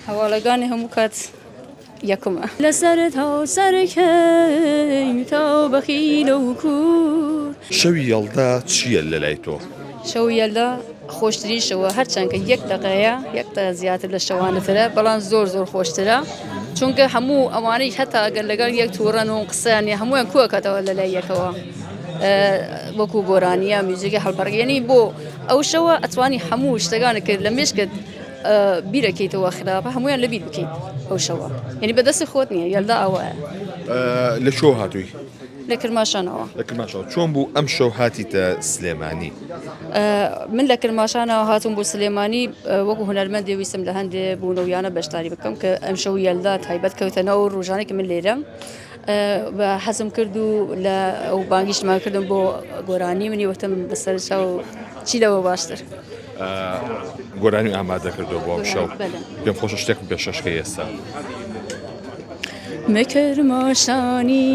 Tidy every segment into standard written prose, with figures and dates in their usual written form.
هەواڵەکانی هەموو کات یەکمە لەسەرت هاوسەرکەی تا بەخیلە و کوور. شەوی یەڵدا چییە لە لای تۆ؟ شەوی یەلدا خۆشترین شەوە هەرچەندکە یەک دقەیە یەک دقە زیاتر لە شەوانەترە بەڵام زۆر خۆشترە چونکە هەموو ئەوانەی هەتا ئەگەر لەگەڵ یەک تووڕەن و قسەیانی هەمویان کووەکەتەوە لە لای یەکەوە وەکو گۆرانیە میوزیکە هەڵبەرگێنی بۆ ئەو شەوە ئەتوانی هەموو شتەکانە کرد لە مێشکت بیرەکەیتەوە خراپە هەمویان لە بیر بکەیت ئەو شەوە یعنی بەدەستی خۆت نییە یەلدا ئەوەیە. لە شۆ هاتووی؟ لە کرماشانەوە. لە کرماشەوە چۆن بوو ئەم شەو هاتیتە سلێمانی؟ من لە کرماشانەوە هاتووم بۆ سلێمانی وەکو هونەرمەندێ ویستم لە هەندێ بوونەویانە بەشداری بکەم کە ئەم شەو یەلدا تایبەت کەوتەنەوە ڕۆژانێکی من لێرەم بە حەزم کرد و لە ئەو بانگیشتمان کردم بۆ گۆرانی منی وەتم بەسەر شەو چی لەوە باشتر. گۆرانی ئامادە کردو بۆ ئەم شەو پێم خۆشە شتێکم پێشەشکە ئێستا. مکرماشانی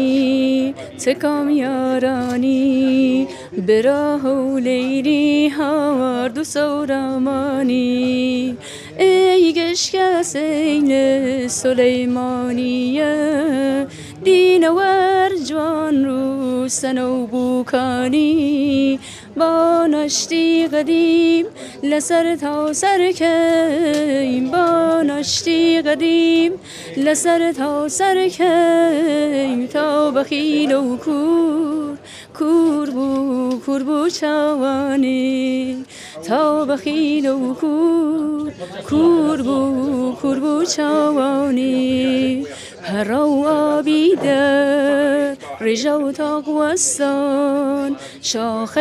تکام یارانی برا هولیری هاورد و سورمانی ای گشکس این سلیمانیه دینور جوان رو سنو بوکانی با نشتی قدیم لسر تا سر کیم با نشتی قدیم لسر تا سر کیم تا بخیل و کور بو چوانی تا بخیل و کور بو چوانی هرو آبی در رجو تاقوستان شاخ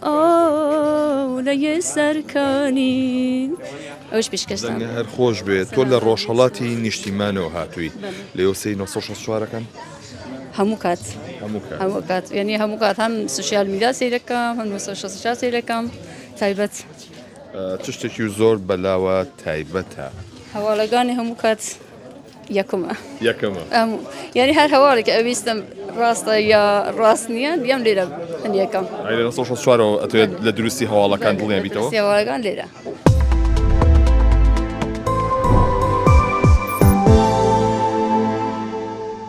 آوله سرکانی ئەوش پێشکەشتان هەر خۆش بێت تۆ لە ڕۆژهەڵاتی نیشتیمانەوە هاتووی لە ئێوەسەی 1964ەکان هەموو کات یعنی هەموو کات هەم سوشیال میدیا سەیرەکەم هەم 1964 سەیرەکەم تایبەت چ شتێکی زۆر بەلاوە تایبەتە هەواڵەکانی هەموو کات یەکمە یعنی هەر هەواڵێک ئەویستم ڕاستە یا ڕاست نییە دیەم لێرە هەندیەکەم لە 1964 لە دروستی هەواڵەکان دڵێن بیتەوە هەواڵەکان لێرە